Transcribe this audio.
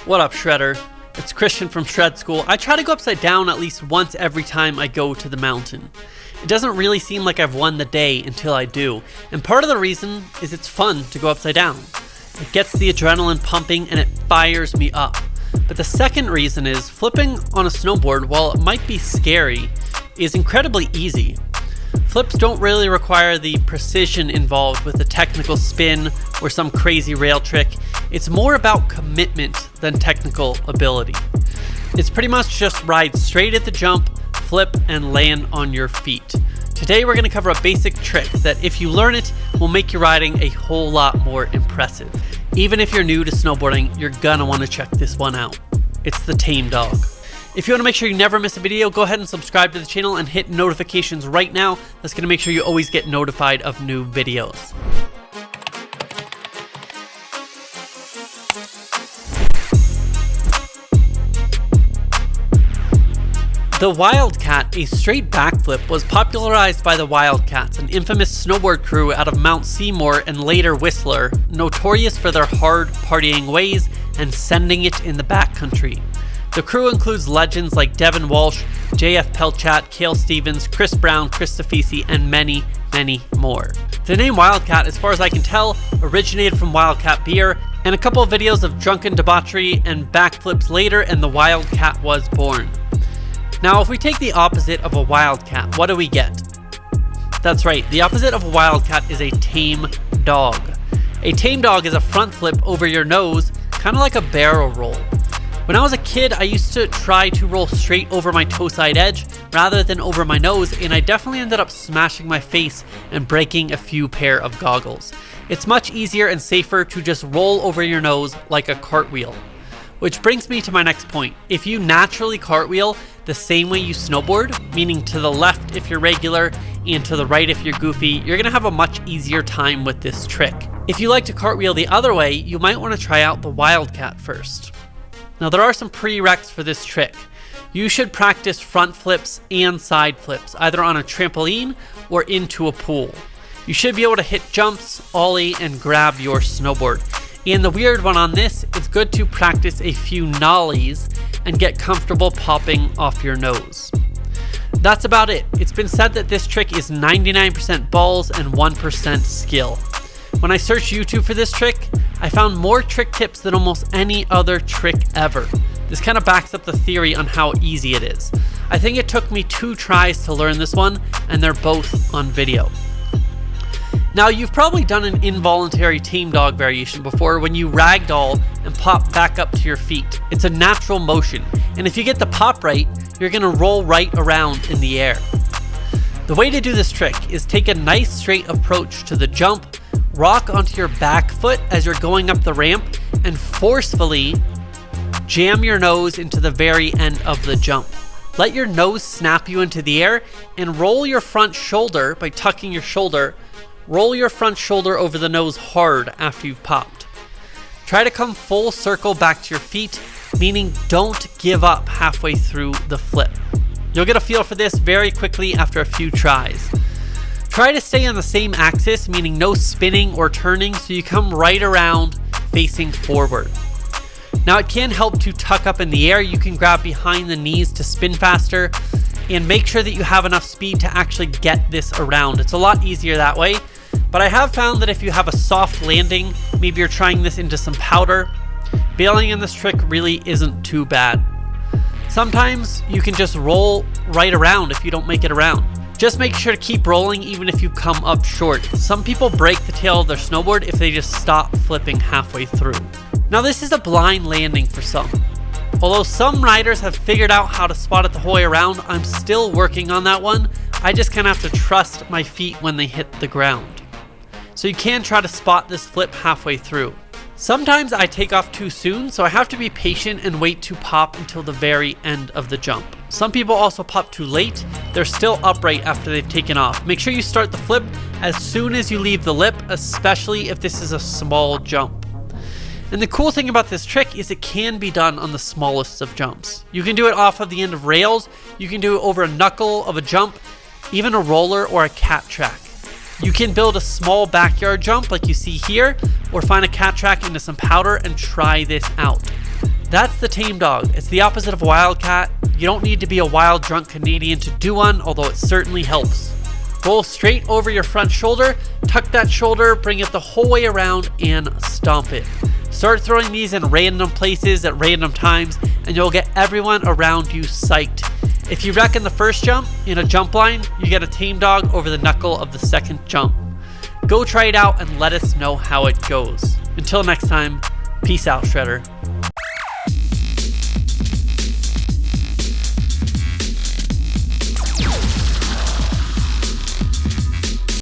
What up, Shredder? It's Christian from Shred School. I try to go upside down at least once every time I go to the mountain. It doesn't really seem like I've won the day until I do, and part of the reason is it's fun to go upside down. It gets the adrenaline pumping and it fires me up. But the second reason is flipping on a snowboard, while it might be scary, is incredibly easy. Flips don't really require the precision involved with a technical spin or some crazy rail trick. It's more about commitment than technical ability. It's pretty much just ride straight at the jump, flip, and land on your feet. Today we're going to cover a basic trick that, if you learn it, will make your riding a whole lot more impressive. Even if you're new to snowboarding, you're gonna want to check this one out. It's the Tame Dog. If you want to make sure you never miss a video, go ahead and subscribe to the channel and hit notifications right now. That's going to make sure you always get notified of new videos. The wildcat, a straight backflip, was popularized by the Wildcats, an infamous snowboard crew out of Mount Seymour and later Whistler, notorious for their hard partying ways and sending it in the backcountry. The crew includes legends like Devin Walsh, JF Pelchat, Cale Stevens, Chris Brown, Chris Stefisi, and many, many more. The name Wildcat, as far as I can tell, originated from Wildcat beer, and a couple of videos of drunken debauchery and backflips later, and the Wildcat was born. Now, if we take the opposite of a wildcat, what do we get? That's right, the opposite of a wildcat is a tame dog. A tame dog is a front flip over your nose, kind of like a barrel roll. When I was a kid, I used to try to roll straight over my toe side edge rather than over my nose, and I definitely ended up smashing my face and breaking a few pair of goggles. It's much easier and safer to just roll over your nose like a cartwheel. Which brings me to my next point. If you naturally cartwheel the same way you snowboard, meaning to the left if you're regular and to the right if you're goofy, you're gonna have a much easier time with this trick. If you like to cartwheel the other way, you might want to try out the wildcat first. Now, there are some prereqs for this trick. You should practice front flips and side flips, either on a trampoline or into a pool. You should be able to hit jumps, ollie, and grab your snowboard. And the weird one on this, it's good to practice a few nollies and get comfortable popping off your nose. That's about it. It's been said that this trick is 99% balls and 1% skill. When I searched YouTube for this trick, I found more trick tips than almost any other trick ever. This kind of backs up the theory on how easy it is. I think it took me 2 tries to learn this one, and they're both on video. Now, you've probably done an involuntary tame dog variation before when you ragdoll and pop back up to your feet. It's a natural motion, and if you get the pop right, you're gonna roll right around in the air. The way to do this trick is take a nice straight approach to the jump, rock onto your back foot as you're going up the ramp, and forcefully jam your nose into the very end of the jump. Let your nose snap you into the air and roll your front shoulder by tucking your shoulder. Roll your front shoulder over the nose hard after you've popped. Try to come full circle back to your feet, meaning don't give up halfway through the flip. You'll get a feel for this very quickly after a few tries. Try to stay on the same axis, meaning no spinning or turning, so you come right around facing forward. Now, it can help to tuck up in the air. You can grab behind the knees to spin faster, and make sure that you have enough speed to actually get this around. It's a lot easier that way, but I have found that if you have a soft landing, maybe you're trying this into some powder, bailing in this trick really isn't too bad. Sometimes you can just roll right around if you don't make it around. Just make sure to keep rolling even if you come up short. Some people break the tail of their snowboard if they just stop flipping halfway through. Now, this is a blind landing for some. Although some riders have figured out how to spot it the whole way around, I'm still working on that one. I just kind of have to trust my feet when they hit the ground. So you can try to spot this flip halfway through. Sometimes I take off too soon, so I have to be patient and wait to pop until the very end of the jump. Some people also pop too late. They're still upright after they've taken off. Make sure you start the flip as soon as you leave the lip, especially if this is a small jump. And the cool thing about this trick is it can be done on the smallest of jumps. You can do it off of the end of rails, you can do it over a knuckle of a jump, even a roller or a cat track. You can build a small backyard jump like you see here, or find a cat track into some powder and try this out. That's the Tame Dog. It's the opposite of wildcat. You don't need to be a wild drunk Canadian to do one, although it certainly helps. Roll straight over your front shoulder, tuck that shoulder, bring it the whole way around, and stomp it. Start throwing these in random places at random times, and you'll get everyone around you psyched. If you wreck in the first jump, in a jump line, you get a Tame Dog over the knuckle of the second jump. Go try it out and let us know how it goes. Until next time, peace out, Shredder.